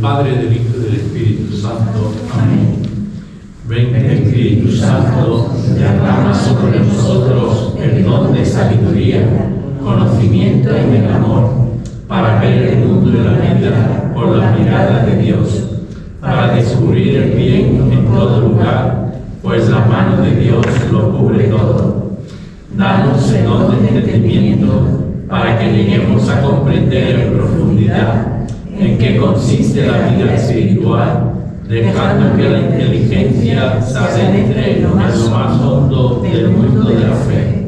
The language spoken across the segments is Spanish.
Padre, del Hijo y del Espíritu Santo. Amén. Ven, Espíritu Santo, derrama sobre nosotros el don de sabiduría, conocimiento y el amor, para ver el mundo y la vida por la mirada de Dios, para descubrir el bien en todo lugar, pues la mano de Dios lo cubre todo. Danos el don de entendimiento, para que lleguemos a comprender en profundidad en qué consiste la vida espiritual, dejando que la inteligencia se adentre en lo más hondo del mundo de la fe.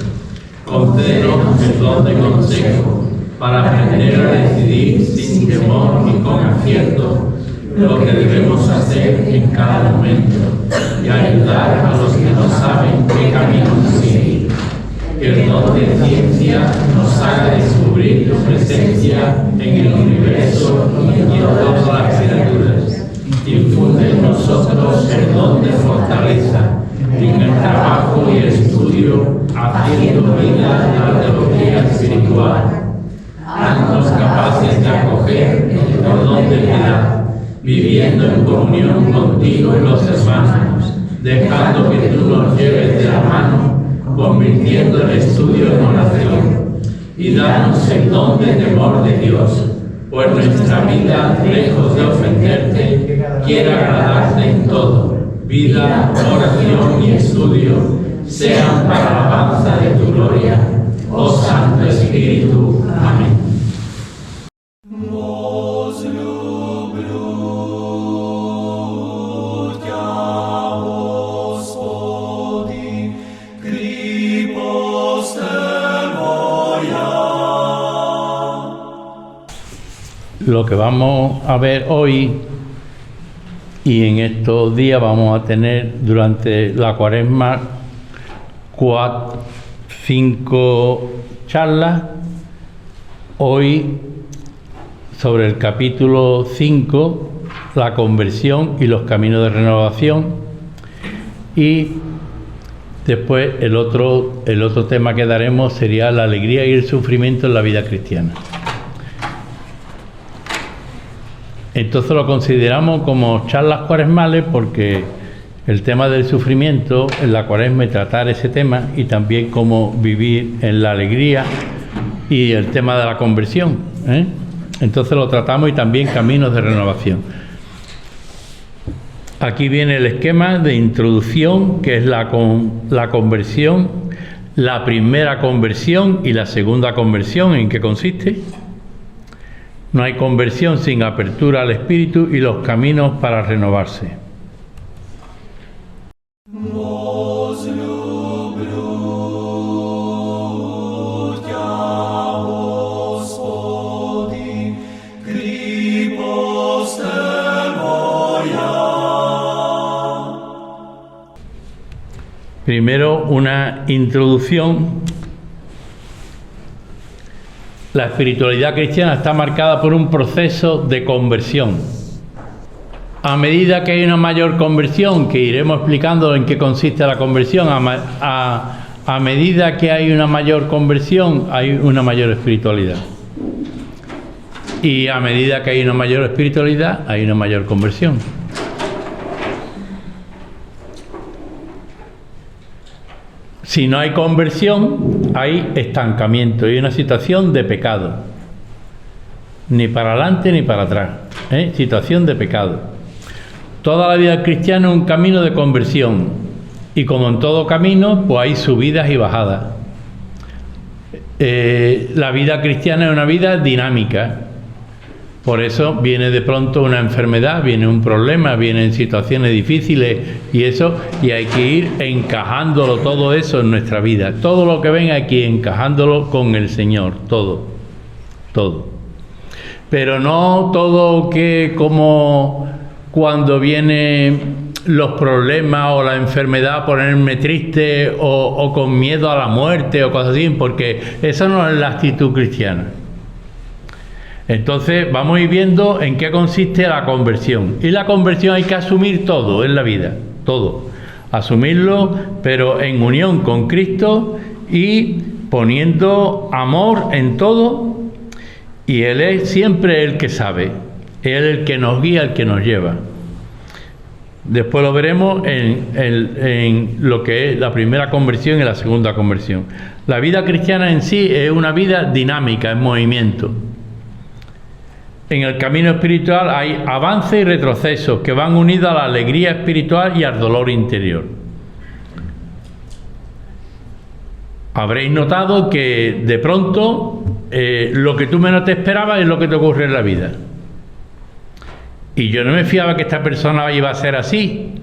Concédenos el don de consejo, para aprender a decidir sin temor y con acierto lo que debemos hacer en cada momento, y ayudar a los que no saben qué camino seguir. Que el don de ciencia nos haga descubrir tu presencia en el universo y en todas las criaturas. Infunde en nosotros el don de fortaleza en el trabajo y el estudio, haciendo vida la teología espiritual. Haznos capaces de acoger el don de piedad, viviendo en comunión contigo y los hermanos, dejando que tú nos lleves de la mano, convirtiendo el estudio en oración, y danos el don del temor de Dios, pues nuestra vida, lejos de ofenderte, quiere agradarte en todo. Vida, oración y estudio sean para la alabanza de tu gloria, oh Santo Espíritu. Amén. Lo que vamos a ver hoy y en estos días vamos a tener durante la Cuaresma 5 charlas. Hoy sobre el capítulo 5, la conversión y los caminos de renovación, y después el otro tema que daremos sería la alegría y el sufrimiento en la vida cristiana. Entonces lo consideramos como charlas cuaresmales porque el tema del sufrimiento en la Cuaresma y tratar ese tema, y también cómo vivir en la alegría y el tema de la conversión, Entonces lo tratamos, y también caminos de renovación. Aquí viene el esquema de introducción, que es la conversión, la primera conversión y la segunda conversión. ¿En qué consiste? No hay conversión sin apertura al Espíritu y los caminos para renovarse. Primero, una introducción. La espiritualidad cristiana está marcada por un proceso de conversión. A medida que hay una mayor conversión, que iremos explicando en qué consiste la conversión, a medida que hay una mayor conversión, hay una mayor espiritualidad. Y a medida que hay una mayor espiritualidad, hay una mayor conversión. Si no hay conversión, hay estancamiento y una situación de pecado. Ni para adelante ni para atrás. Situación de pecado. Toda la vida cristiana es un camino de conversión. Y como en todo camino, pues hay subidas y bajadas. La vida cristiana es una vida dinámica. Por eso viene de pronto una enfermedad, viene un problema, vienen situaciones difíciles y hay que ir encajándolo todo eso en nuestra vida. Todo lo que venga aquí, encajándolo con el Señor, todo. Pero no todo que como cuando vienen los problemas o la enfermedad, ponerme triste o con miedo a la muerte o cosas así, porque esa no es la actitud cristiana. Entonces vamos a ir viendo en qué consiste la conversión. Y la conversión hay que asumir todo en la vida, todo. Asumirlo, pero en unión con Cristo y poniendo amor en todo. Y Él es siempre el que sabe, Él es el que nos guía, el que nos lleva. Después lo veremos en lo que es la primera conversión y la segunda conversión. La vida cristiana en sí es una vida dinámica, en movimiento. En el camino espiritual hay avances y retrocesos que van unidos a la alegría espiritual y al dolor interior. Habréis notado que de pronto lo que tú menos te esperabas es lo que te ocurre en la vida. Y yo no me fiaba que esta persona iba a ser así.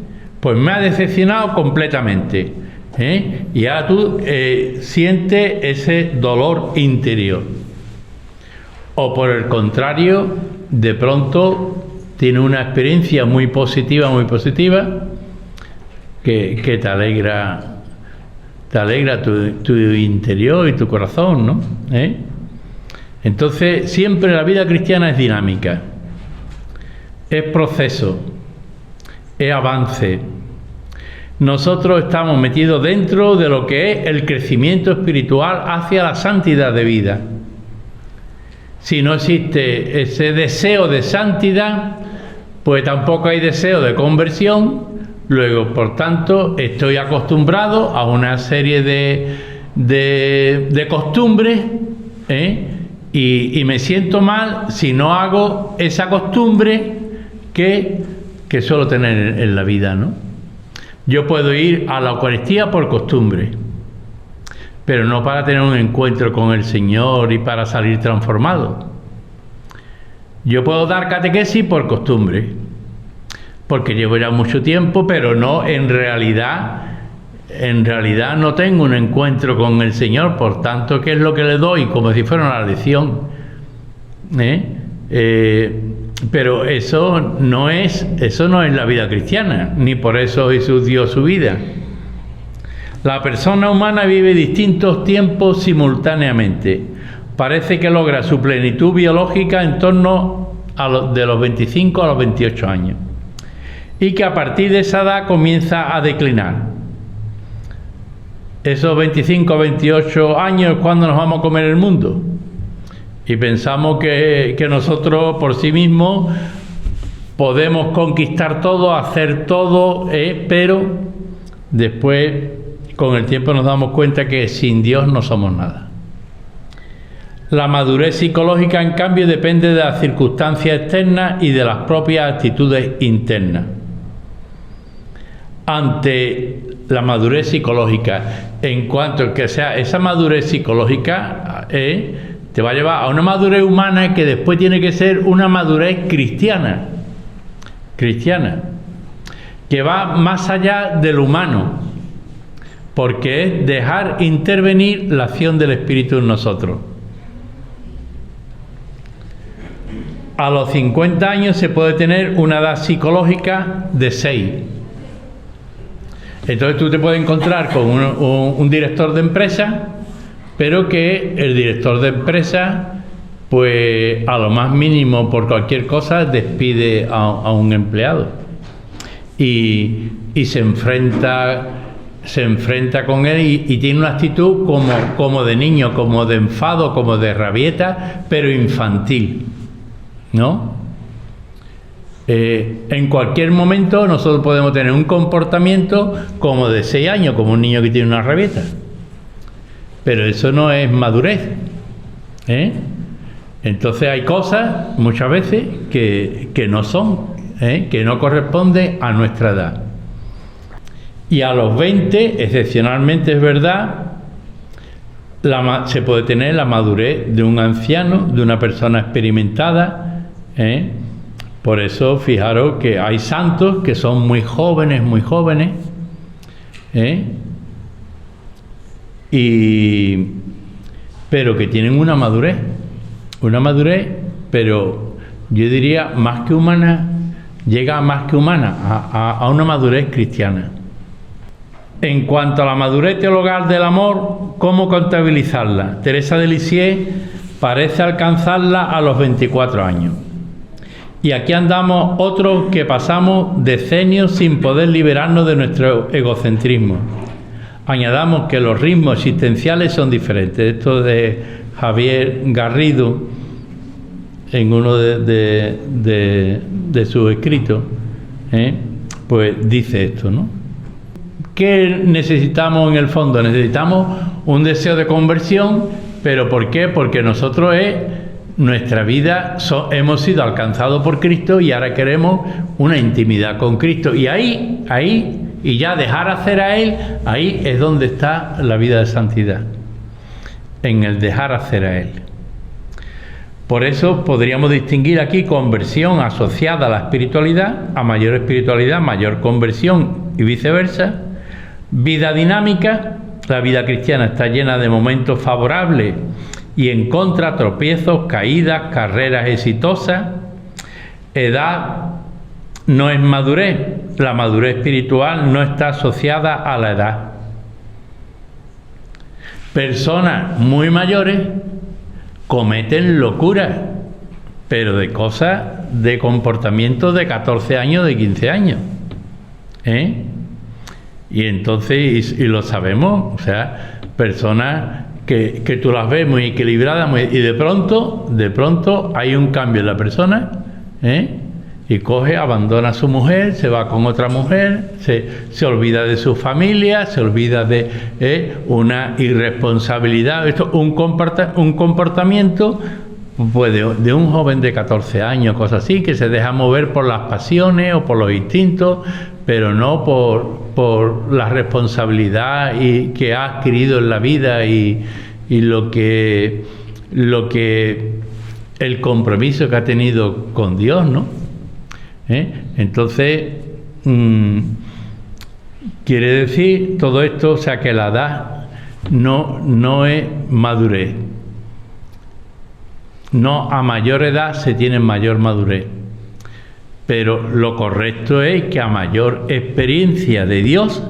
Pues me ha decepcionado completamente. Y ahora tú sientes ese dolor interior. O por el contrario, de pronto tiene una experiencia muy positiva, que te alegra tu interior y tu corazón, ¿no? Entonces, siempre la vida cristiana es dinámica, es proceso, es avance. Nosotros estamos metidos dentro de lo que es el crecimiento espiritual hacia la santidad de vida. Si no existe ese deseo de santidad, pues tampoco hay deseo de conversión. Luego, por tanto, estoy acostumbrado a una serie de costumbres, y me siento mal si no hago esa costumbre que suelo tener en la vida, ¿no? Yo puedo ir a la Eucaristía por costumbre, pero no para tener un encuentro con el Señor y para salir transformado. Yo puedo dar catequesis por costumbre, porque llevo ya mucho tiempo, pero no, en realidad no tengo un encuentro con el Señor, por tanto, ¿qué es lo que le doy? Como si fuera una lección. Pero eso no es la vida cristiana, ni por eso Jesús dio su vida. La persona humana vive distintos tiempos simultáneamente. Parece que logra su plenitud biológica en torno de los 25 a los 28 años. Y que a partir de esa edad comienza a declinar. Esos 25 a 28 años es cuando nos vamos a comer el mundo. Y pensamos que nosotros por sí mismos podemos conquistar todo, hacer todo, pero después con el tiempo nos damos cuenta que sin Dios no somos nada. La madurez psicológica, en cambio, depende de las circunstancias externas y de las propias actitudes internas. Ante la madurez psicológica, en cuanto que sea esa madurez psicológica, te va a llevar a una madurez humana que después tiene que ser una madurez cristiana, que va más allá del humano, porque es dejar intervenir la acción del Espíritu en nosotros. A los 50 años se puede tener una edad psicológica de 6. Entonces tú te puedes encontrar con un director de empresa, pero que el director de empresa, pues a lo más mínimo por cualquier cosa despide a un empleado y se enfrenta con él y tiene una actitud como de niño, como de enfado, como de rabieta, pero infantil, ¿no? En cualquier momento nosotros podemos tener un comportamiento como de 6 años, como un niño que tiene una rabieta, pero eso no es madurez, Entonces hay cosas muchas veces que no son, que no corresponden a nuestra edad. Y a los 20, excepcionalmente es verdad, se puede tener la madurez de un anciano, de una persona experimentada, Por eso, fijaros que hay santos que son muy jóvenes, pero que tienen una madurez, pero yo diría más que humana, llega más que humana a una madurez cristiana. En cuanto a la madurez teologal del amor, ¿cómo contabilizarla? Teresa de Lisieux parece alcanzarla a los 24 años. Y aquí andamos otros que pasamos decenios sin poder liberarnos de nuestro egocentrismo. Añadamos que los ritmos existenciales son diferentes. Esto de Javier Garrido, en uno de sus escritos, pues dice esto, ¿no? ¿Qué necesitamos en el fondo? Necesitamos un deseo de conversión, pero ¿por qué? Porque nosotros nuestra vida hemos sido alcanzados por Cristo y ahora queremos una intimidad con Cristo. Y ahí, y ya dejar hacer a Él, ahí es donde está la vida de santidad, en el dejar hacer a Él. Por eso podríamos distinguir aquí conversión asociada a la espiritualidad, a mayor espiritualidad, mayor conversión y viceversa. Vida dinámica, la vida cristiana está llena de momentos favorables y en contra, tropiezos, caídas, carreras exitosas. Edad no es madurez, la madurez espiritual no está asociada a la edad. Personas muy mayores cometen locuras, pero de cosas, de comportamientos de 14 años, de 15 años. Y entonces, y lo sabemos, o sea, personas que tú las ves muy equilibradas, y de pronto hay un cambio en la persona, y abandona a su mujer, se va con otra mujer, se olvida de su familia, se olvida de una irresponsabilidad. Esto un comportamiento pues de un joven de 14 años, cosas así, que se deja mover por las pasiones o por los instintos, pero no por la responsabilidad que ha adquirido en la vida y lo que el compromiso que ha tenido con Dios, ¿no? Entonces, quiere decir todo esto, o sea, que la edad no es madurez. No, a mayor edad se tiene mayor madurez. Pero lo correcto es que a mayor experiencia de Dios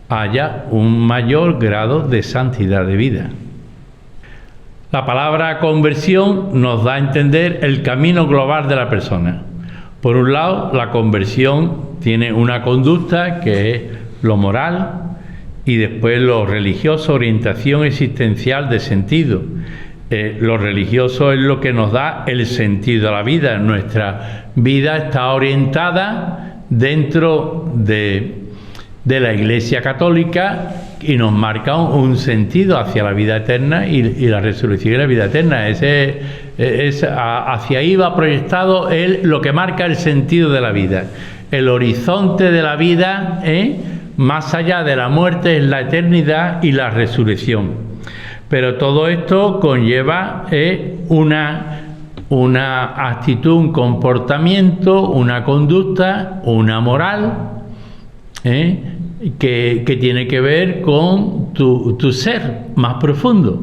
haya un mayor grado de santidad de vida. La palabra conversión nos da a entender el camino global de la persona. Por un lado, la conversión tiene una conducta que es lo moral y después lo religioso, orientación existencial de sentido. Lo religioso es lo que nos da el sentido a la vida. Nuestra vida está orientada dentro de la Iglesia Católica y nos marca un sentido hacia la vida eterna y la resurrección y la vida eterna. Hacia ahí va proyectado lo que marca el sentido de la vida. El horizonte de la vida, más allá de la muerte, es la eternidad y la resurrección. Pero todo esto conlleva una actitud, un comportamiento, una conducta, una moral, que tiene que ver con tu ser más profundo.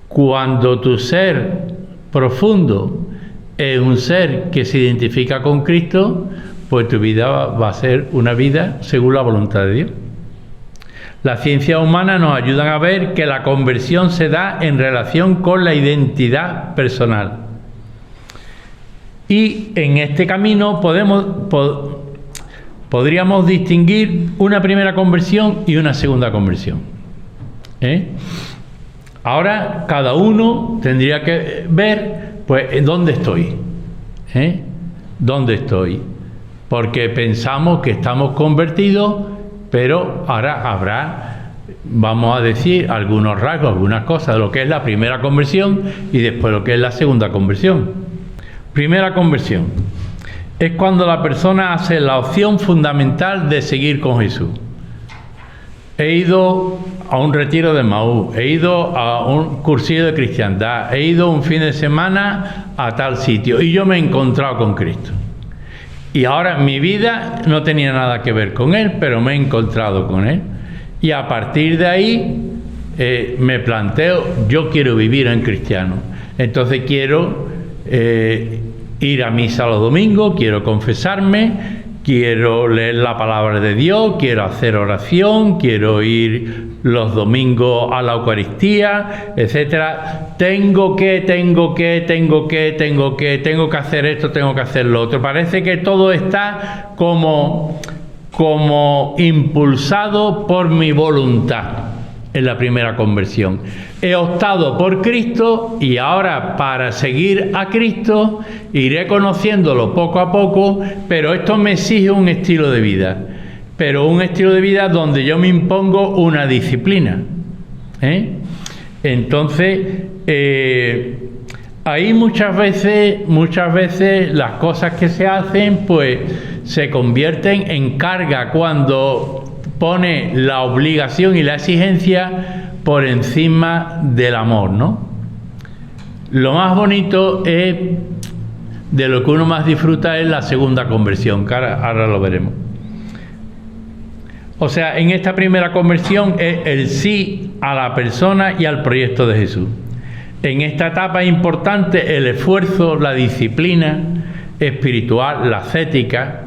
Cuando tu ser profundo es un ser que se identifica con Cristo, pues tu vida va a ser una vida según la voluntad de Dios. Las ciencias humanas nos ayudan a ver que la conversión se da en relación con la identidad personal. Y en este camino podríamos distinguir una primera conversión y una segunda conversión. Ahora cada uno tendría que ver, pues, ¿dónde estoy? ¿Dónde estoy? Porque pensamos que estamos convertidos, pero ahora habrá, vamos a decir, algunos rasgos, algunas cosas de lo que es la primera conversión y después lo que es la segunda conversión. Primera conversión es cuando la persona hace la opción fundamental de seguir con Jesús. he ido a un retiro de Maú, he ido a un cursillo de cristiandad, he ido un fin de semana a tal sitio y yo me he encontrado con Cristo. Y ahora mi vida no tenía nada que ver con Él, pero me he encontrado con Él. Y a partir de ahí me planteo, yo quiero vivir en cristiano. Entonces quiero ir a misa los domingos, quiero confesarme, quiero leer la palabra de Dios, quiero hacer oración, quiero ir los domingos a la Eucaristía, etcétera. Tengo que hacer esto, tengo que hacer lo otro. Parece que todo está como impulsado por mi voluntad en la primera conversión. He optado por Cristo y ahora para seguir a Cristo iré conociéndolo poco a poco, pero esto me exige un estilo de vida, pero un estilo de vida donde yo me impongo una disciplina. Entonces, ahí muchas veces las cosas que se hacen pues se convierten en carga cuando pone la obligación y la exigencia por encima del amor, ¿no? Lo más bonito es, de lo que uno más disfruta, es la segunda conversión, que ahora lo veremos. O sea, en esta primera conversión es el sí a la persona y al proyecto de Jesús. En esta etapa es importante el esfuerzo, la disciplina espiritual, la ascética.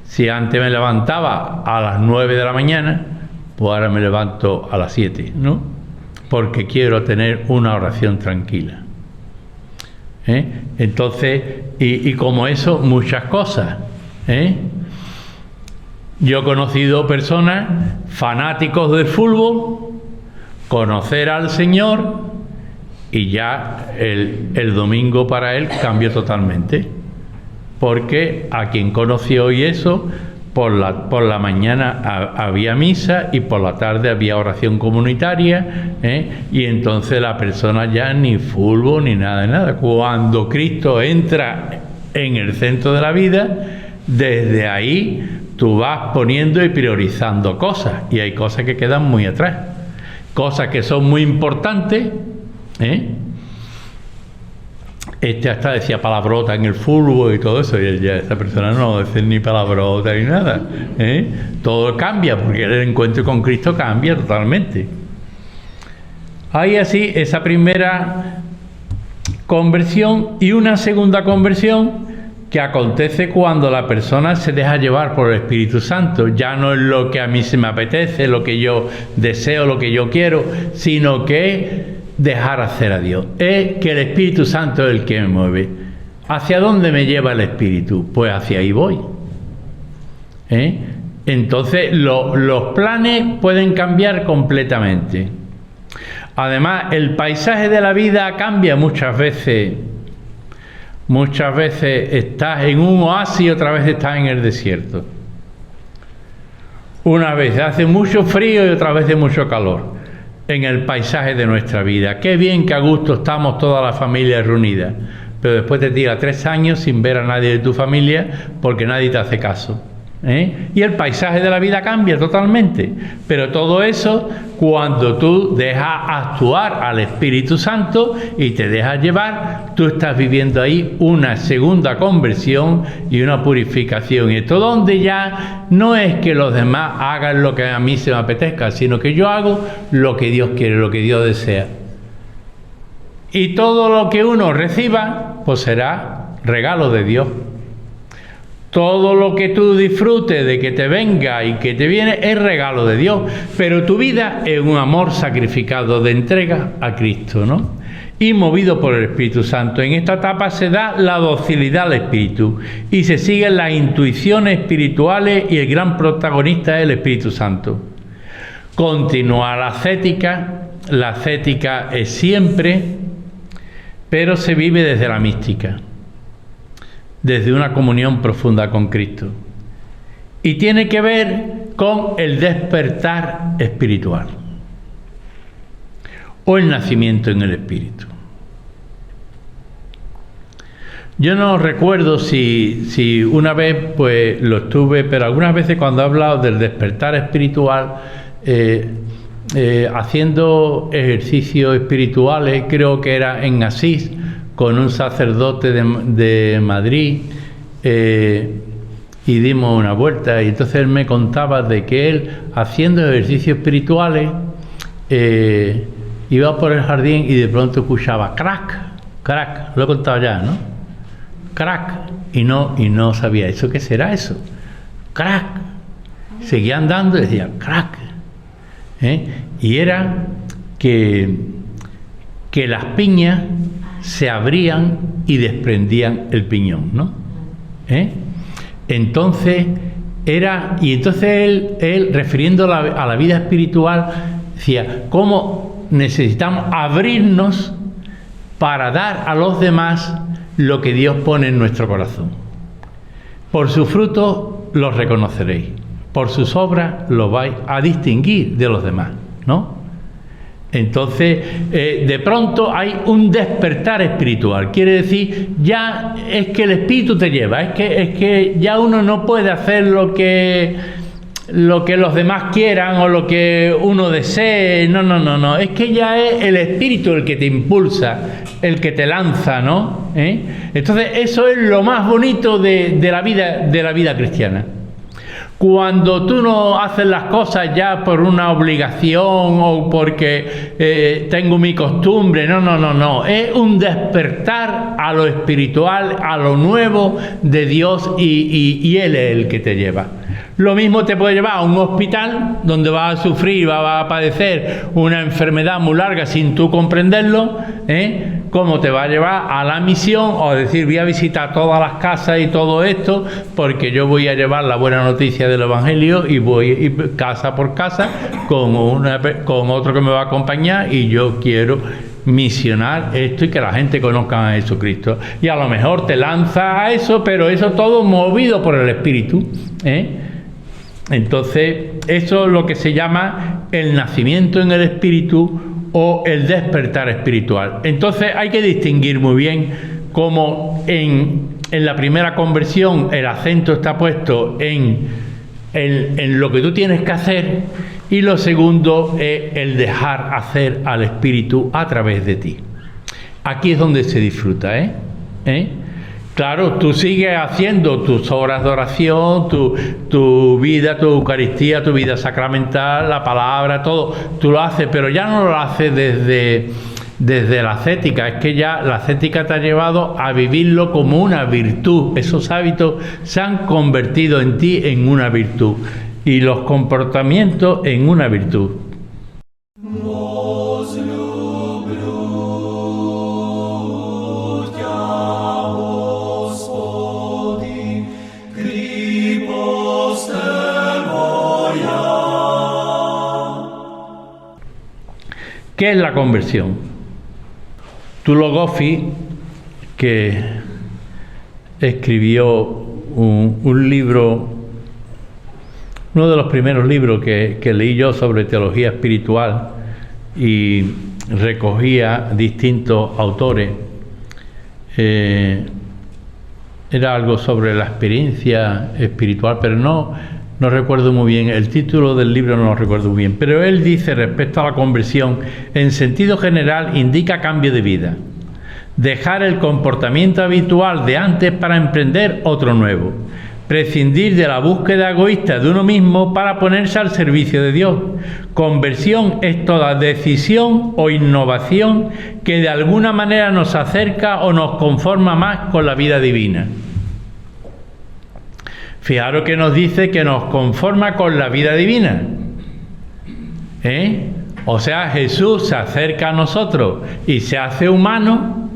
Si antes me levantaba a las 9 de la mañana, pues ahora me levanto a las 7, ¿no? Porque quiero tener una oración tranquila. Entonces, y como eso, muchas cosas. Yo he conocido personas, fanáticos del fútbol, conocer al Señor, y ya el domingo para él cambió totalmente. Porque a quien conoció y eso, por la mañana había misa y por la tarde había oración comunitaria, y entonces la persona ya ni fútbol ni nada de nada. Cuando Cristo entra en el centro de la vida, desde ahí tú vas poniendo y priorizando cosas, y hay cosas que quedan muy atrás, cosas que son muy importantes. Hasta decía palabrota en el fútbol y todo eso, y ya esa persona no dice ni palabrota ni nada. Todo cambia, porque el encuentro con Cristo cambia totalmente. Hay así esa primera conversión y una segunda conversión que acontece cuando la persona se deja llevar por el Espíritu Santo. Ya no es lo que a mí se me apetece, lo que yo deseo, lo que yo quiero, sino que dejar hacer a Dios. Es que el Espíritu Santo es el que me mueve. ¿Hacia dónde me lleva el Espíritu? Pues hacia ahí voy. Entonces los planes pueden cambiar completamente. Además, el paisaje de la vida cambia muchas veces. Muchas veces estás en un oasis y otra vez estás en el desierto. Una vez hace mucho frío y otra vez hace mucho calor en el paisaje de nuestra vida. Qué bien que a gusto estamos toda la familia reunida, pero después te tira 3 años sin ver a nadie de tu familia porque nadie te hace caso. Y el paisaje de la vida cambia totalmente, pero todo eso cuando tú dejas actuar al Espíritu Santo y te dejas llevar, tú estás viviendo ahí una segunda conversión y una purificación, y esto donde ya no es que los demás hagan lo que a mí se me apetezca, sino que yo hago lo que Dios quiere, lo que Dios desea, y todo lo que uno reciba pues será regalo de Dios. Todo lo que tú disfrutes de que te venga y que te viene es regalo de Dios, pero tu vida es un amor sacrificado de entrega a Cristo, ¿no? Y movido por el Espíritu Santo. En esta etapa se da la docilidad al Espíritu y se siguen las intuiciones espirituales, y el gran protagonista es el Espíritu Santo. Continúa la ascética es siempre, pero se vive desde la mística, desde una comunión profunda con Cristo, y tiene que ver con el despertar espiritual o el nacimiento en el Espíritu. Yo no recuerdo si una vez pues lo estuve, pero algunas veces cuando he hablado del despertar espiritual, haciendo ejercicios espirituales, creo que era en Asís, con un sacerdote de Madrid, y dimos una vuelta, y entonces él me contaba de que él, haciendo ejercicios espirituales, iba por el jardín y de pronto escuchaba crack, crack, lo he contado ya, ¿no? Crack, y no sabía, ¿eso qué será eso? Crack. Seguía andando y decía crack. Y era que las piñas se abrían y desprendían el piñón, ¿no? Entonces él refiriendo a la vida espiritual, decía cómo necesitamos abrirnos para dar a los demás lo que Dios pone en nuestro corazón. Por sus frutos los reconoceréis, por sus obras los vais a distinguir de los demás, ¿no? Entonces, de pronto hay un despertar espiritual. Quiere decir, ya es que el espíritu te lleva, es que ya uno no puede hacer lo que los demás quieran o lo que uno desee. No. Es que ya es el espíritu el que te impulsa, el que te lanza, ¿no? Entonces, eso es lo más bonito de la vida cristiana. Cuando tú no haces las cosas ya por una obligación o porque tengo mi costumbre, no. Es un despertar a lo espiritual, a lo nuevo de Dios y Él es el que te lleva. Lo mismo te puede llevar a un hospital donde vas a sufrir, vas a padecer una enfermedad muy larga sin tú comprenderlo, como te va a llevar a la misión o decir voy a visitar todas las casas y todo esto porque yo voy a llevar la buena noticia del Evangelio y voy a ir casa por casa con otro que me va a acompañar y yo quiero misionar esto y que la gente conozca a Jesucristo. Y a lo mejor te lanzas a eso, pero eso todo movido por el Espíritu, Entonces, eso es lo que se llama el nacimiento en el Espíritu o el despertar espiritual. Entonces, hay que distinguir muy bien cómo en la primera conversión el acento está puesto en lo que tú tienes que hacer y lo segundo es el dejar hacer al Espíritu a través de ti. Aquí es donde se disfruta, Claro, tú sigues haciendo tus obras de oración, tu vida, tu Eucaristía, tu vida sacramental, la palabra, todo, tú lo haces, pero ya no lo haces desde la ascética, es que ya la ascética te ha llevado a vivirlo como una virtud, esos hábitos se han convertido en ti en una virtud y los comportamientos en una virtud. ¿Qué es la conversión? Tullo Goffi, que escribió un libro, uno de los primeros libros que leí yo sobre teología espiritual y recogía distintos autores, era algo sobre la experiencia espiritual, pero no recuerdo muy bien, el título del libro no lo recuerdo muy bien, pero él dice respecto a la conversión, en sentido general indica cambio de vida, dejar el comportamiento habitual de antes para emprender otro nuevo, prescindir de la búsqueda egoísta de uno mismo para ponerse al servicio de Dios. Conversión es toda decisión o innovación que de alguna manera nos acerca o nos conforma más con la vida divina. Fijaros que nos dice que nos conforma con la vida divina. O sea, Jesús se acerca a nosotros y se hace humano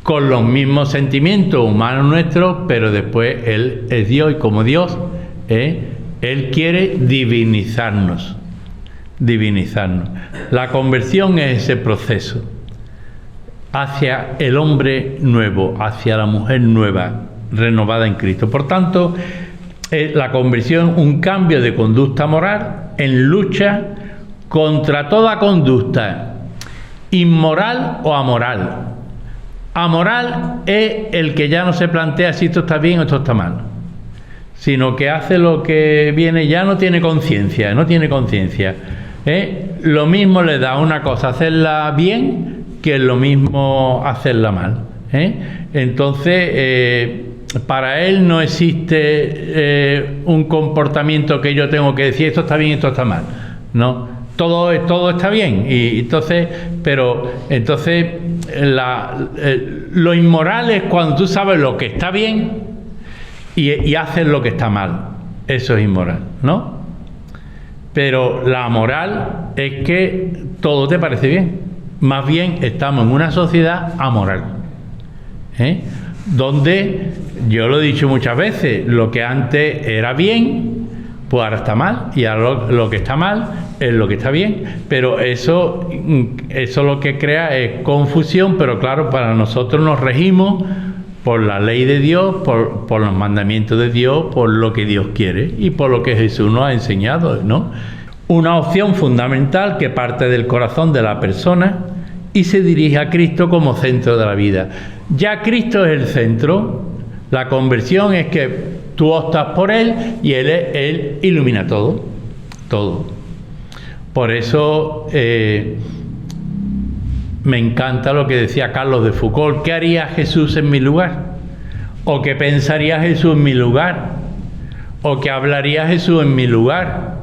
con los mismos sentimientos humanos nuestros, pero después Él es Dios y como Dios, Él quiere divinizarnos. La conversión es ese proceso hacia el hombre nuevo, hacia la mujer nueva, renovada en Cristo. Por tanto, la conversión es un cambio de conducta moral en lucha contra toda conducta inmoral o amoral, Amoral es el que ya no se plantea si esto está bien o esto está mal, sino que hace lo que viene, ya no tiene conciencia, Lo mismo le da una cosa hacerla bien que lo mismo hacerla mal, Entonces, para él no existe un comportamiento que yo tengo que decir esto está bien, esto está mal, no, todo está bien. Y entonces, lo inmoral es cuando tú sabes lo que está bien y haces lo que está mal. Eso es inmoral, ¿no? Pero la moral es que todo te parece bien. Más bien estamos en una sociedad amoral, donde, yo lo he dicho muchas veces, lo que antes era bien, pues ahora está mal, y ahora lo que está mal es lo que está bien. Pero eso lo que crea es confusión, pero claro, para nosotros nos regimos por la ley de Dios, por los mandamientos de Dios, por lo que Dios quiere y por lo que Jesús nos ha enseñado, ¿no? Una opción fundamental que parte del corazón de la persona y se dirige a Cristo como centro de la vida. Ya Cristo es el centro. La conversión es que tú optas por Él y Él ilumina todo. Por eso me encanta lo que decía Carlos de Foucault. ¿Qué haría Jesús en mi lugar? ¿O qué pensaría Jesús en mi lugar? ¿O qué hablaría Jesús en mi lugar?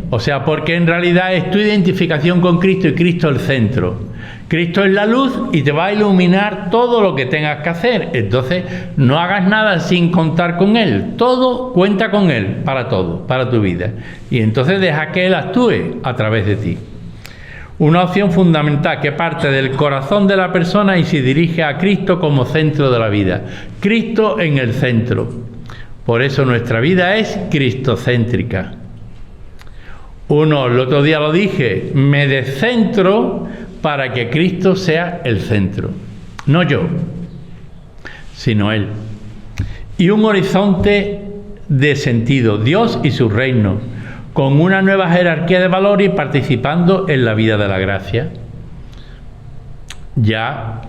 O sea, porque en realidad es tu identificación con Cristo y Cristo el centro. Cristo es la luz y te va a iluminar todo lo que tengas que hacer. Entonces, no hagas nada sin contar con Él. Todo cuenta con Él para todo, para tu vida. Y entonces deja que Él actúe a través de ti. Una opción fundamental que parte del corazón de la persona y se dirige a Cristo como centro de la vida. Cristo en el centro. Por eso nuestra vida es cristocéntrica. El otro día lo dije, me descentro para que Cristo sea el centro. No yo, sino Él. Y un horizonte de sentido, Dios y su reino, con una nueva jerarquía de valores y participando en la vida de la gracia. Ya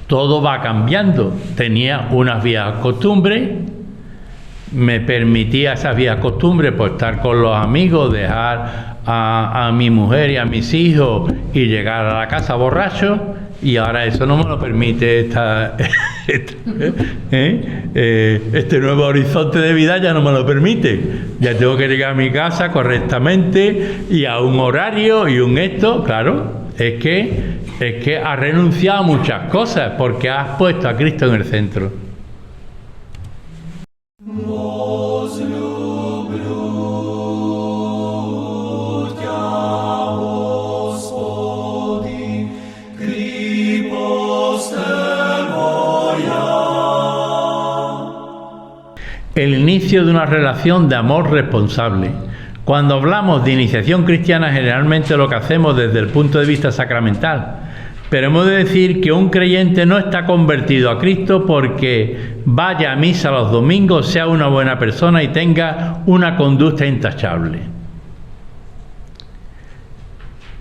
todo va cambiando. Tenía unas viejas costumbres, me permitía esas viejas costumbres por estar con los amigos, dejar a mi mujer y a mis hijos y llegar a la casa borracho, y ahora eso no me lo permite este nuevo horizonte de vida, ya no me lo permite. Ya tengo que llegar a mi casa correctamente y a un horario y un esto. Claro, es que has renunciado a muchas cosas porque has puesto a Cristo en el centro. El inicio de una relación de amor responsable. Cuando hablamos de iniciación cristiana, generalmente lo que hacemos desde el punto de vista sacramental. Pero hemos de decir que un creyente no está convertido a Cristo porque vaya a misa los domingos, sea una buena persona y tenga una conducta intachable.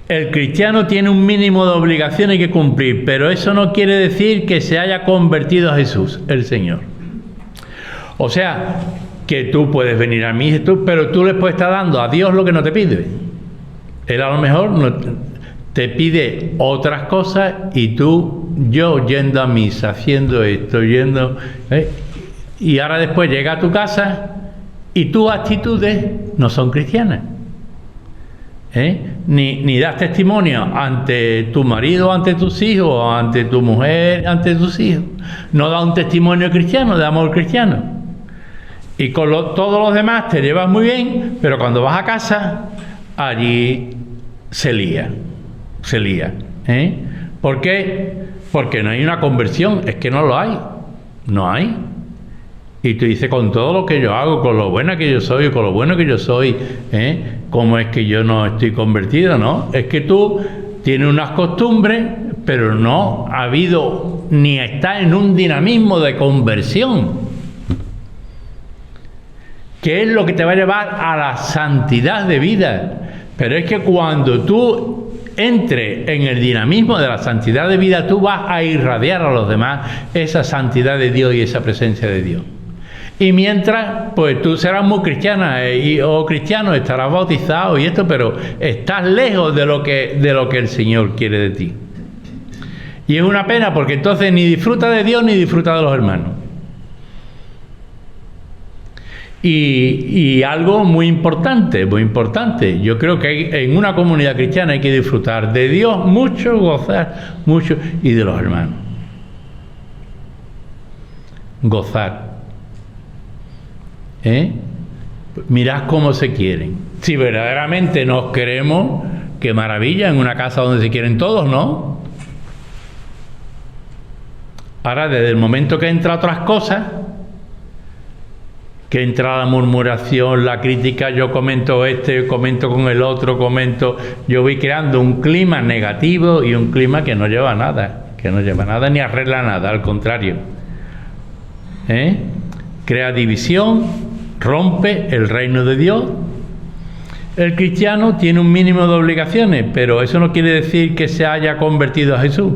El cristiano tiene un mínimo de obligaciones que cumplir, pero eso no quiere decir que se haya convertido a Jesús, el Señor. O sea, que tú puedes venir a mí, pero tú le puedes estar dando a Dios lo que no te pide. Él a lo mejor no te pide otras cosas y yo yendo a misa, haciendo esto, y ahora después llega a tu casa y tus actitudes no son cristianas. Ni das testimonio ante tu marido, ante tus hijos, ante tu mujer, ante tus hijos. No da un testimonio cristiano, de amor cristiano. Y con todos los demás te llevas muy bien, pero cuando vas a casa, allí se lía. ¿Por qué? Porque no hay una conversión, es que no lo hay. No hay. Y tú dices, con todo lo que yo hago, con lo buena que yo soy, con lo bueno que yo soy, ¿cómo es que yo no estoy convertido? No, es que tú tienes unas costumbres, pero no ha habido ni está en un dinamismo de conversión, que es lo que te va a llevar a la santidad de vida. Pero es que cuando tú entre en el dinamismo de la santidad de vida, tú vas a irradiar a los demás esa santidad de Dios y esa presencia de Dios. Y mientras, pues tú serás muy cristiana o cristiano, estarás bautizado y esto, pero estás lejos de lo que el Señor quiere de ti. Y es una pena, porque entonces ni disfruta de Dios ni disfruta de los hermanos. Y algo muy importante, yo creo que en una comunidad cristiana hay que disfrutar de Dios mucho, gozar mucho, y de los hermanos. Gozar. Mirad cómo se quieren. Si verdaderamente nos queremos, qué maravilla, en una casa donde se quieren todos, ¿no? Ahora, desde el momento que entra otras cosas, que entra la murmuración, la crítica, yo comento comento con el otro, yo voy creando un clima negativo y un clima que no lleva a nada, ni arregla nada, al contrario. Crea división, rompe el reino de Dios. El cristiano tiene un mínimo de obligaciones, pero eso no quiere decir que se haya convertido a Jesús,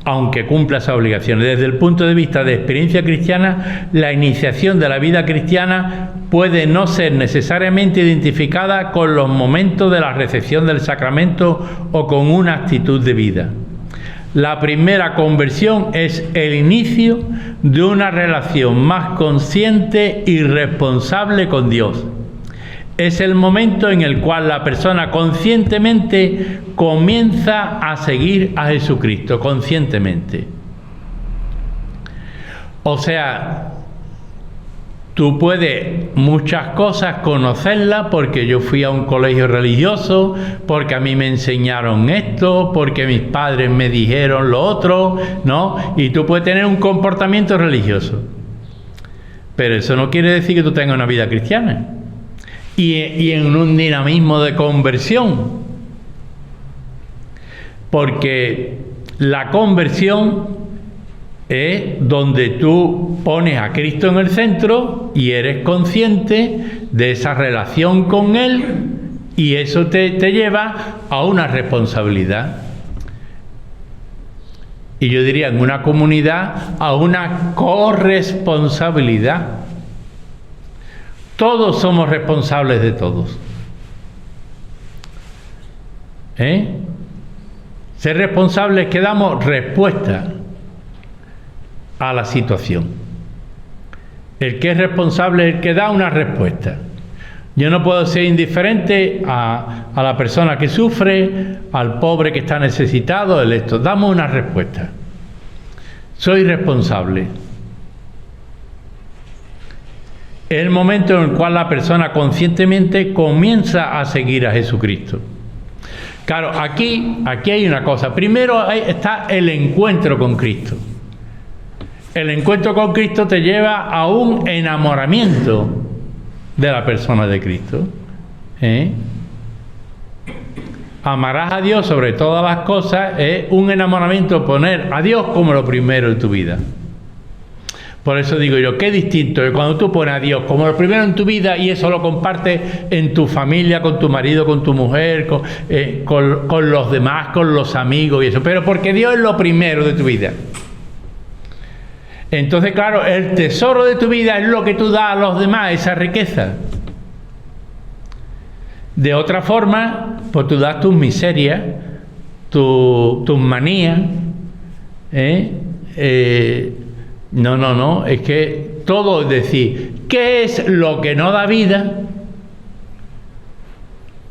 aunque cumpla esas obligaciones. Desde el punto de vista de experiencia cristiana, la iniciación de la vida cristiana puede no ser necesariamente identificada con los momentos de la recepción del sacramento o con una actitud de vida. La primera conversión es el inicio de una relación más consciente y responsable con Dios. Es el momento en el cual la persona conscientemente comienza a seguir a Jesucristo, conscientemente. O sea, tú puedes muchas cosas conocerlas porque yo fui a un colegio religioso, porque a mí me enseñaron esto, porque mis padres me dijeron lo otro, ¿no? Y tú puedes tener un comportamiento religioso. Pero eso no quiere decir que tú tengas una vida cristiana. Y en un dinamismo de conversión, porque la conversión es donde tú pones a Cristo en el centro y eres consciente de esa relación con Él, y eso te lleva a una responsabilidad. Y yo diría, en una comunidad, a una corresponsabilidad. Todos somos responsables de todos. Ser responsables es que damos respuesta a la situación. El que es responsable es el que da una respuesta. Yo no puedo ser indiferente a la persona que sufre, al pobre que está necesitado, damos una respuesta. Soy responsable. Es el momento en el cual la persona conscientemente comienza a seguir a Jesucristo. Claro, aquí hay una cosa. Primero está el encuentro con Cristo. El encuentro con Cristo te lleva a un enamoramiento de la persona de Cristo. Amarás a Dios sobre todas las cosas, es un enamoramiento, poner a Dios como lo primero en tu vida. Por eso digo yo, qué distinto es cuando tú pones a Dios como lo primero en tu vida y eso lo compartes en tu familia, con tu marido, con tu mujer, con los demás, con los amigos y eso, pero porque Dios es lo primero de tu vida. Entonces, claro, el tesoro de tu vida es lo que tú das a los demás, esa riqueza. De otra forma, pues tú das tus miserias, tus manías, No, es que todo es decir, ¿qué es lo que no da vida?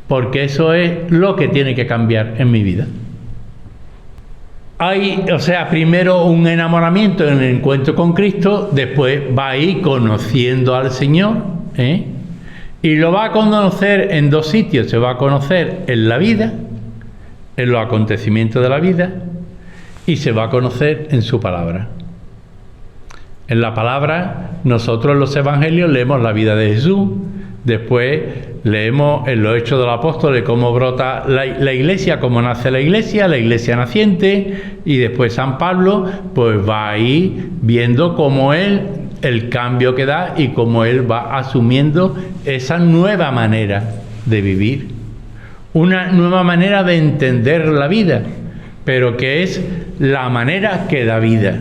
Porque eso es lo que tiene que cambiar en mi vida. Hay, primero un enamoramiento en el encuentro con Cristo, después va a ir conociendo al Señor, y lo va a conocer en dos sitios. Se va a conocer en la vida, en los acontecimientos de la vida, y se va a conocer en su palabra. En la palabra, nosotros en los evangelios leemos la vida de Jesús, después leemos en los Hechos de los Apóstoles cómo brota la iglesia, cómo nace la iglesia naciente, y después San Pablo pues va a ir viendo cómo el cambio que da y cómo él va asumiendo esa nueva manera de vivir. una nueva manera de entender la vida, pero que es la manera que da vida.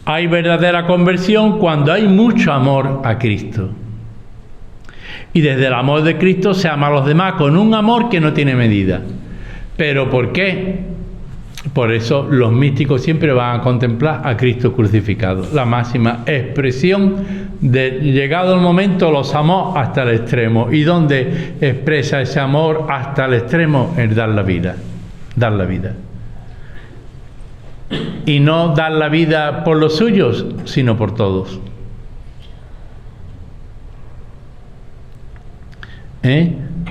Hay verdadera conversión cuando hay mucho amor a Cristo. Y desde el amor de Cristo se ama a los demás con un amor que no tiene medida. ¿Pero por qué? Por eso los místicos siempre van a contemplar a Cristo crucificado, la máxima expresión de, llegado el momento, los amó hasta el extremo. ¿Y dónde expresa ese amor hasta el extremo? En dar la vida, dar la vida. Y no dar la vida por los suyos, sino por todos.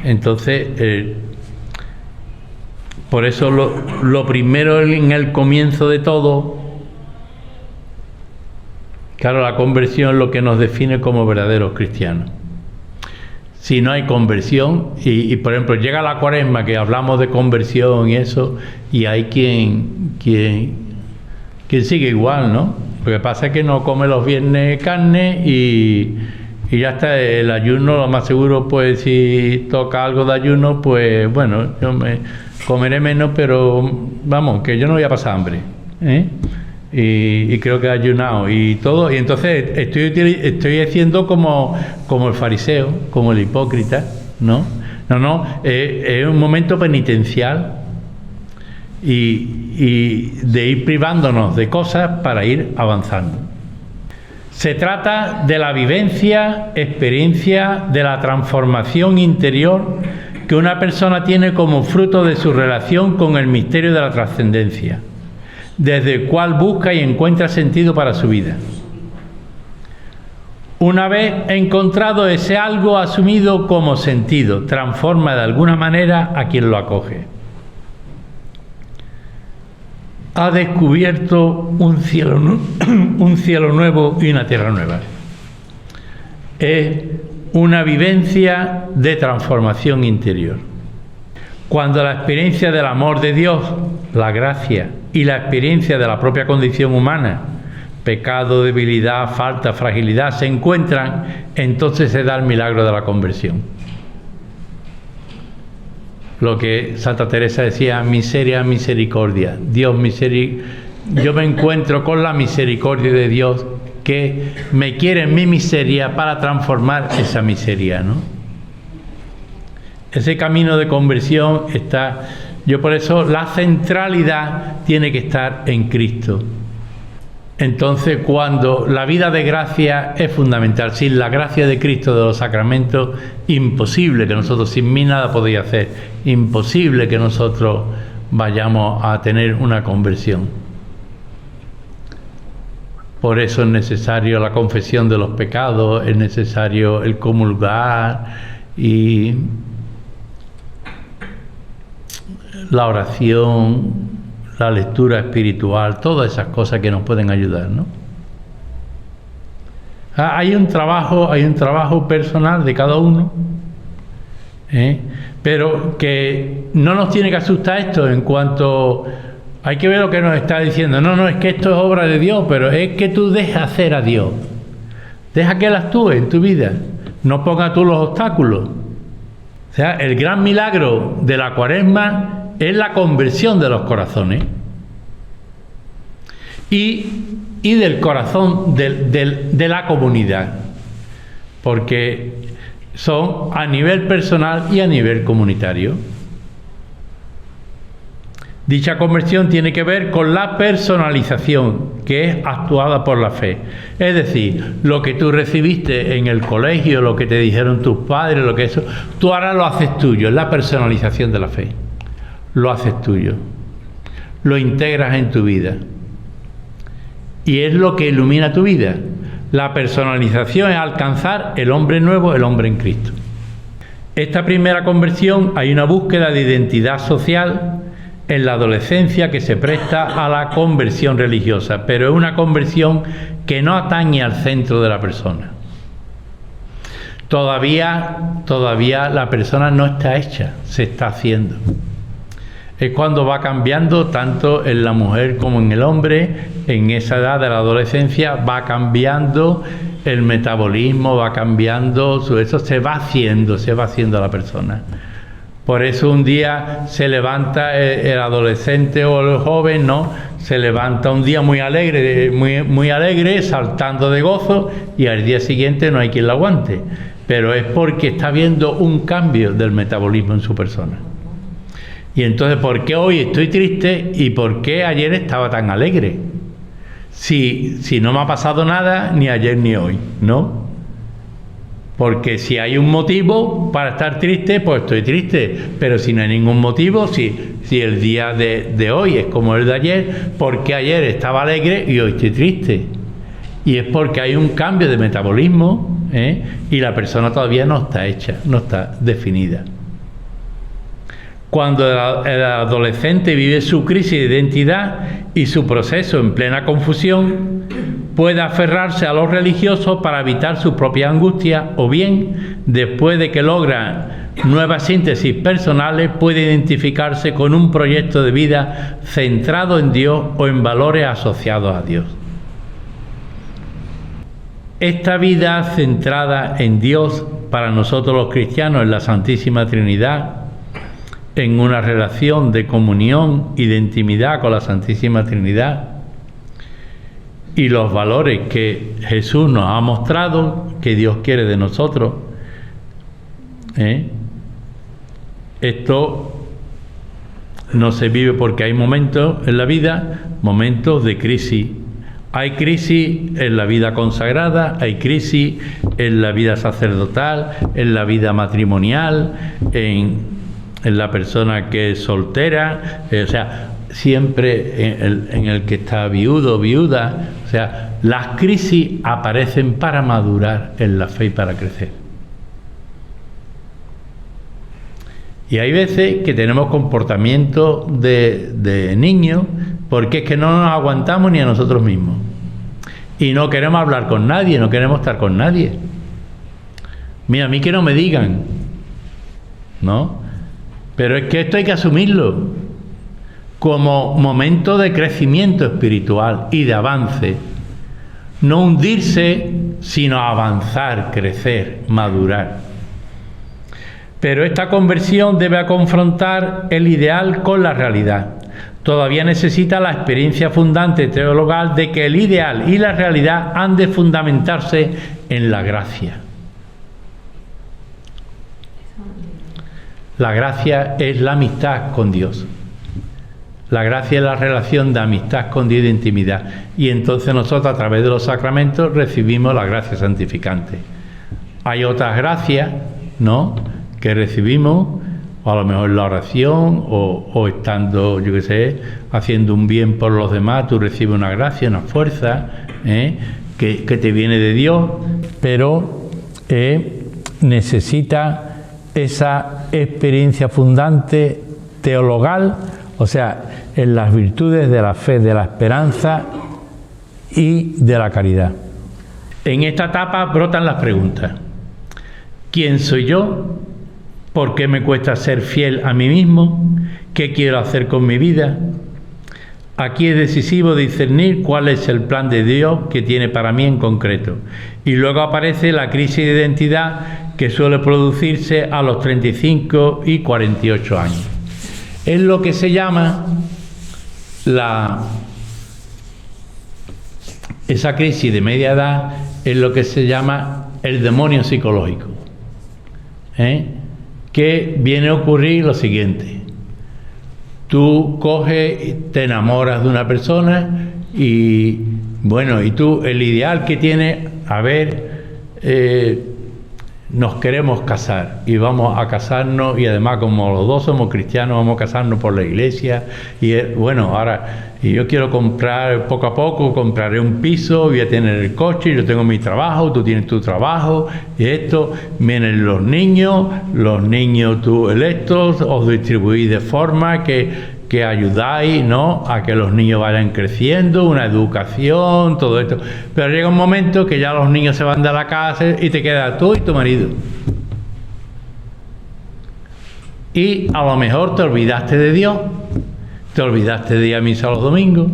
Entonces, por eso lo primero en el comienzo de todo, claro, la conversión es lo que nos define como verdaderos cristianos. Si no hay conversión, y por ejemplo llega la Cuaresma, que hablamos de conversión y eso, y hay quien sigue igual, ¿no? Lo que pasa es que no come los viernes carne y ya está. El ayuno, lo más seguro, pues si toca algo de ayuno, pues bueno, yo me comeré menos, pero vamos, que yo no voy a pasar hambre, y creo que he ayunado y todo, y entonces estoy haciendo como el fariseo, como el hipócrita, ¿no? Es un momento penitencial y de ir privándonos de cosas para ir avanzando. Se trata de la vivencia, experiencia de la transformación interior que una persona tiene como fruto de su relación con el misterio de la trascendencia, desde el cual busca y encuentra sentido para su vida. Una vez encontrado ese algo asumido como sentido, transforma de alguna manera a quien lo acoge. Ha descubierto un cielo nuevo y una tierra nueva. Es una vivencia de transformación interior. Cuando la experiencia del amor de Dios, la gracia y la experiencia de la propia condición humana, pecado, debilidad, falta, fragilidad, se encuentran, entonces se da el milagro de la conversión. Lo que Santa Teresa decía, miseria, misericordia. Dios, yo me encuentro con la misericordia de Dios, que me quiere en mi miseria para transformar esa miseria, ¿no? Ese camino de conversión está. Yo por eso la centralidad tiene que estar en Cristo. Entonces, cuando la vida de gracia es fundamental, sin la gracia de Cristo, de los sacramentos, imposible que nosotros, sin mí nada podéis hacer, imposible que nosotros vayamos a tener una conversión. Por eso es necesario la confesión de los pecados, es necesario el comulgar y la oración, la lectura espiritual, todas esas cosas que nos pueden ayudar, ¿no? Hay un trabajo personal de cada uno, pero que no nos tiene que asustar esto en cuanto. Hay que ver lo que nos está diciendo. No, es que esto es obra de Dios, pero es que tú dejas hacer a Dios. Deja que Él actúe en tu vida. No pongas tú los obstáculos. O sea, el gran milagro de la Cuaresma es la conversión de los corazones y del corazón de la comunidad, porque son a nivel personal y a nivel comunitario. Dicha conversión tiene que ver con la personalización, que es actuada por la fe. Es decir, lo que tú recibiste en el colegio, lo que te dijeron tus padres, lo que eso, tú ahora lo haces tuyo, es la personalización de la fe. Lo haces tuyo, lo integras en tu vida y es lo que ilumina tu vida. La personalización es alcanzar el hombre nuevo, el hombre en Cristo. Esta primera conversión, hay una búsqueda de identidad social en la adolescencia que se presta a la conversión religiosa, pero es una conversión que no atañe al centro de la persona. Todavía la persona no está hecha, se está haciendo. Es cuando va cambiando tanto en la mujer como en el hombre, en esa edad de la adolescencia va cambiando el metabolismo va cambiando, eso se va haciendo la persona. Por eso un día se levanta el adolescente o el joven, ¿no? Se levanta un día muy alegre, muy alegre, saltando de gozo, y al día siguiente no hay quien lo aguante. Pero es porque está viendo un cambio del metabolismo en su persona. Y entonces, ¿por qué hoy estoy triste y por qué ayer estaba tan alegre? Si no me ha pasado nada ni ayer ni hoy, ¿no? Porque si hay un motivo para estar triste, pues estoy triste. Pero si no hay ningún motivo, si el día de hoy es como el de ayer, porque ayer estaba alegre y hoy estoy triste. Y es porque hay un cambio de metabolismo, y la persona todavía no está hecha, no está definida. Cuando el adolescente vive su crisis de identidad y su proceso en plena confusión, puede aferrarse a lo religioso para evitar su propia angustia, o bien, después de que logra nuevas síntesis personales, puede identificarse con un proyecto de vida centrado en Dios o en valores asociados a Dios. Esta vida centrada en Dios, para nosotros los cristianos, en la Santísima Trinidad, en una relación de comunión y de intimidad con la Santísima Trinidad, y los valores que Jesús nos ha mostrado, que Dios quiere de nosotros, esto no se vive porque hay momentos en la vida, momentos de crisis. Hay crisis en la vida consagrada, hay crisis en la vida sacerdotal, en la vida matrimonial, en la persona que es soltera, o sea, siempre en el que está viudo o viuda. O sea, las crisis aparecen para madurar en la fe y para crecer. Y hay veces que tenemos comportamiento de niños, porque es que no nos aguantamos ni a nosotros mismos. Y no queremos hablar con nadie, no queremos estar con nadie. Mira, a mí que no me digan, ¿no? Pero es que esto hay que asumirlo como momento de crecimiento espiritual y de avance. No hundirse, sino avanzar, crecer, madurar. Pero esta conversión debe confrontar el ideal con la realidad. Todavía necesita la experiencia fundante teologal de que el ideal y la realidad han de fundamentarse en la gracia. La gracia es la amistad con Dios. La gracia es la relación de amistad con Dios y de intimidad. Y entonces nosotros, a través de los sacramentos, recibimos la gracia santificante. Hay otras gracias, ¿no?, que recibimos, o a lo mejor la oración, o estando, yo qué sé, haciendo un bien por los demás, tú recibes una gracia, una fuerza, que te viene de Dios, pero necesita esa experiencia fundante teologal, o sea, en las virtudes de la fe, de la esperanza y de la caridad. En esta etapa brotan las preguntas. ¿Quién soy yo? ¿Por qué me cuesta ser fiel a mí mismo? ¿Qué quiero hacer con mi vida? Aquí es decisivo discernir cuál es el plan de Dios que tiene para mí en concreto. Y luego aparece la crisis de identidad que suele producirse a los 35 y 48 años. Es lo que se llama esa crisis de media edad, es lo que se llama el demonio psicológico. Que viene a ocurrir lo siguiente: tú coges, te enamoras de una persona y bueno, y tú el ideal que tienes, a ver, nos queremos casar y vamos a casarnos, y además como los dos somos cristianos vamos a casarnos por la iglesia, y bueno, ahora y yo quiero comprar poco a poco, compraré un piso, voy a tener el coche, yo tengo mi trabajo, tú tienes tu trabajo, y esto, vienen los niños tú electos, os distribuís de forma que ayudáis, ¿no?, a que los niños vayan creciendo, una educación, todo esto. Pero llega un momento que ya los niños se van de la casa y te quedas tú y tu marido. Y a lo mejor te olvidaste de Dios, te olvidaste de ir a misa los domingos,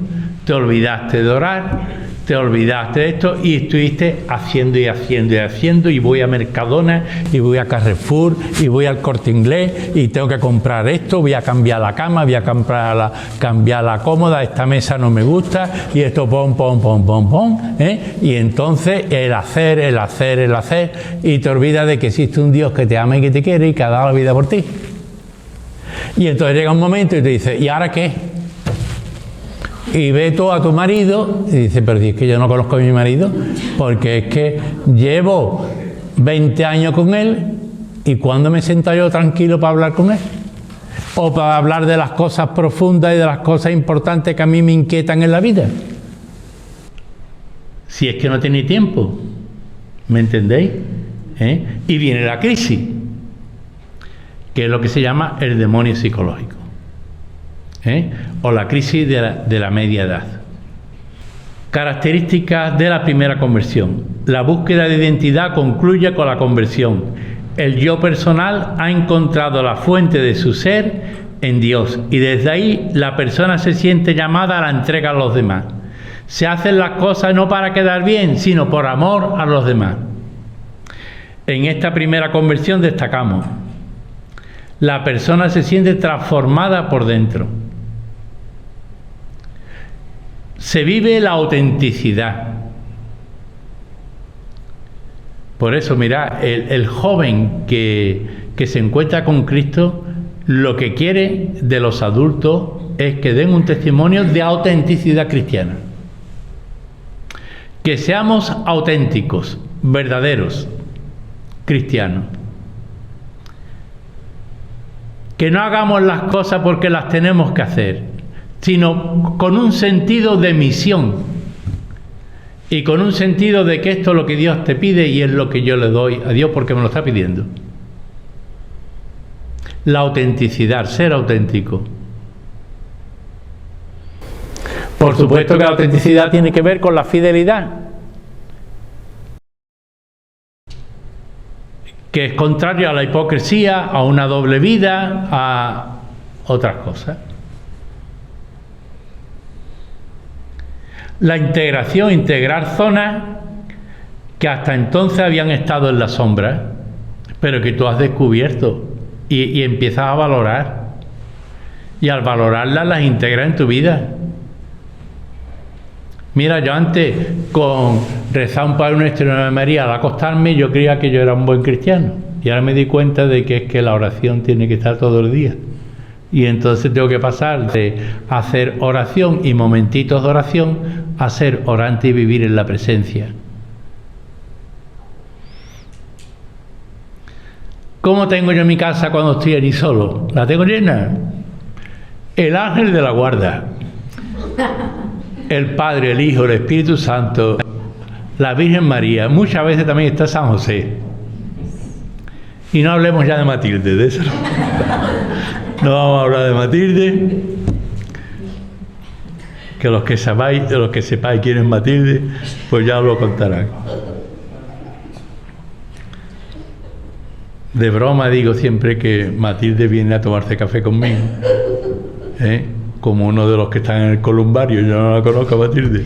te olvidaste de orar, te olvidaste de esto y estuviste haciendo y haciendo y haciendo, y voy a Mercadona y voy a Carrefour y voy al Corte Inglés y tengo que comprar esto, voy a cambiar la cama, voy a cambiar la cómoda, esta mesa no me gusta y esto pom, y entonces el hacer y te olvidas de que existe un Dios que te ama y que te quiere y que ha dado la vida por ti. Y entonces llega un momento y te dice, ¿y ahora qué? Y ve tú a tu marido y dice, pero si es que yo no conozco a mi marido, porque es que llevo 20 años con él, y ¿cuándo me siento yo tranquilo para hablar con él? O para hablar de las cosas profundas y de las cosas importantes que a mí me inquietan en la vida. Si es que no tenéis tiempo, ¿me entendéis? Y viene la crisis, que es lo que se llama el demonio psicológico. O la crisis de la media edad. Características de la primera conversión. La búsqueda de identidad concluye con la conversión. El yo personal ha encontrado la fuente de su ser en Dios, y desde ahí la persona se siente llamada a la entrega a los demás. Se hacen las cosas no para quedar bien, sino por amor a los demás. En esta primera conversión destacamos: la persona se siente transformada por dentro. Se vive la autenticidad. Por eso, mirad, el joven que se encuentra con Cristo, lo que quiere de los adultos es que den un testimonio de autenticidad cristiana. Que seamos auténticos, verdaderos, cristianos. Que no hagamos las cosas porque las tenemos que hacer, sino con un sentido de misión y con un sentido de que esto es lo que Dios te pide y es lo que yo le doy a Dios porque me lo está pidiendo. La autenticidad, ser auténtico. Por supuesto que la autenticidad tiene que ver con la fidelidad, que es contrario a la hipocresía, a una doble vida, a otras cosas. La integración, integrar zonas que hasta entonces habían estado en la sombra, pero que tú has descubierto y empiezas a valorar. Y al valorarlas las integras en tu vida. Mira, yo antes con rezar un Padre Nuestro y una Ave María al acostarme, yo creía que yo era un buen cristiano. Y ahora me di cuenta de que es que la oración tiene que estar todo el día. Y entonces tengo que pasar de hacer oración y momentitos de oración a ser orante y vivir en la presencia. ¿Cómo tengo yo mi casa cuando estoy allí solo? ¿La tengo llena? El ángel de la guarda, el Padre, el Hijo, el Espíritu Santo, la Virgen María, muchas veces también está San José. Y no hablemos ya de Matilde, de eso no vamos a hablar de Matilde, que los que sepáis quién es Matilde, pues ya os lo contarán. De broma digo siempre que Matilde viene a tomarse café conmigo, como uno de los que están en el columbario. Yo no la conozco a Matilde,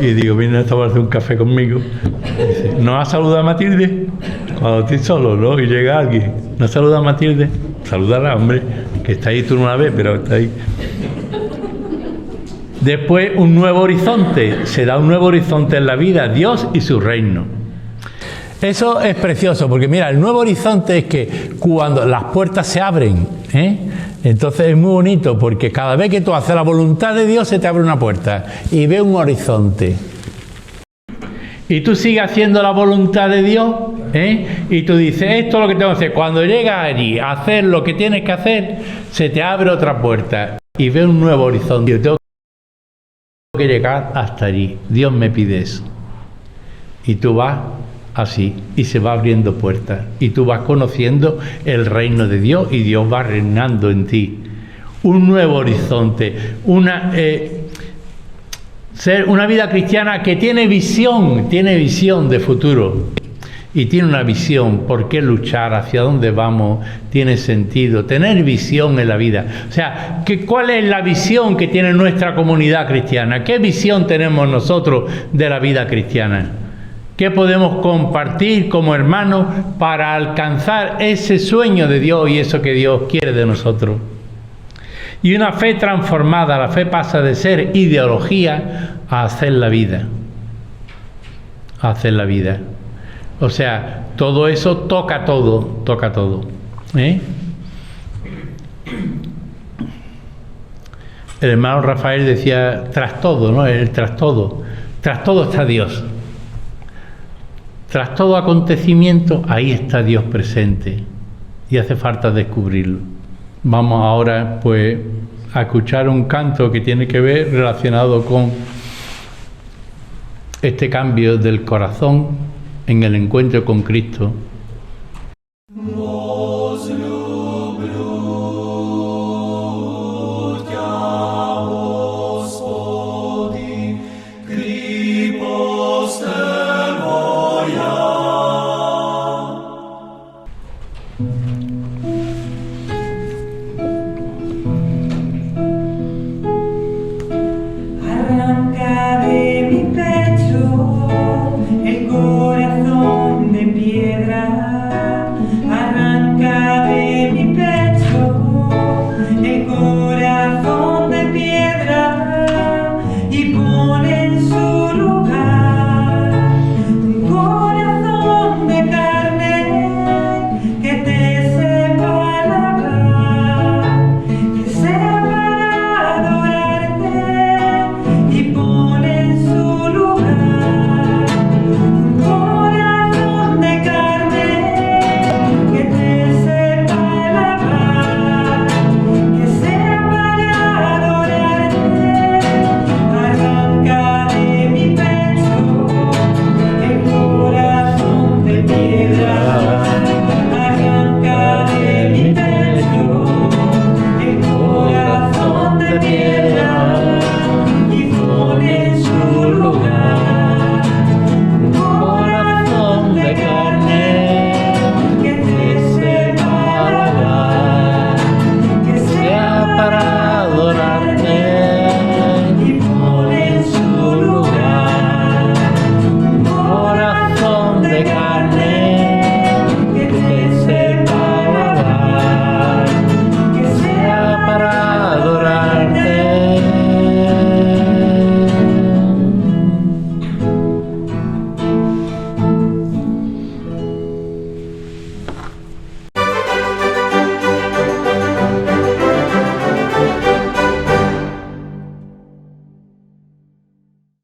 y digo, viene a tomarse un café conmigo. Dice, ¿no has saludado a Matilde? Cuando estoy solo, ¿no? Y llega alguien, ¿no has saludado a Matilde? Salúdala, hombre, que está ahí tú no la ves, pero está ahí. Después, un nuevo horizonte. Se da un nuevo horizonte en la vida, Dios y su reino. Eso es precioso, porque mira, el nuevo horizonte es que cuando las puertas se abren, entonces es muy bonito, porque cada vez que tú haces la voluntad de Dios se te abre una puerta y ve un horizonte. Y tú sigues haciendo la voluntad de Dios, y tú dices, esto es lo que tengo que hacer. Cuando llegas allí a hacer lo que tienes que hacer, se te abre otra puerta y ve un nuevo horizonte. Yo tengo que llegar hasta allí. Dios me pide eso. Y tú vas así, y se va abriendo puertas, y tú vas conociendo el reino de Dios, y Dios va reinando en ti. Un nuevo horizonte, ser una vida cristiana que tiene visión de futuro. y tiene una visión, por qué luchar, hacia dónde vamos, tiene sentido, tener visión en la vida. O sea, ¿cuál es la visión que tiene nuestra comunidad cristiana? ¿Qué visión tenemos nosotros de la vida cristiana? ¿Qué podemos compartir como hermanos para alcanzar ese sueño de Dios y eso que Dios quiere de nosotros? Y una fe transformada, la fe pasa de ser ideología a hacer la vida. A hacer la vida. O sea, todo eso toca todo, toca todo. El hermano Rafael decía, tras todo, ¿no? El tras todo está Dios. Tras todo acontecimiento, ahí está Dios presente. Y hace falta descubrirlo. Vamos ahora, pues, a escuchar un canto que tiene que ver relacionado con este cambio del corazón en el encuentro con Cristo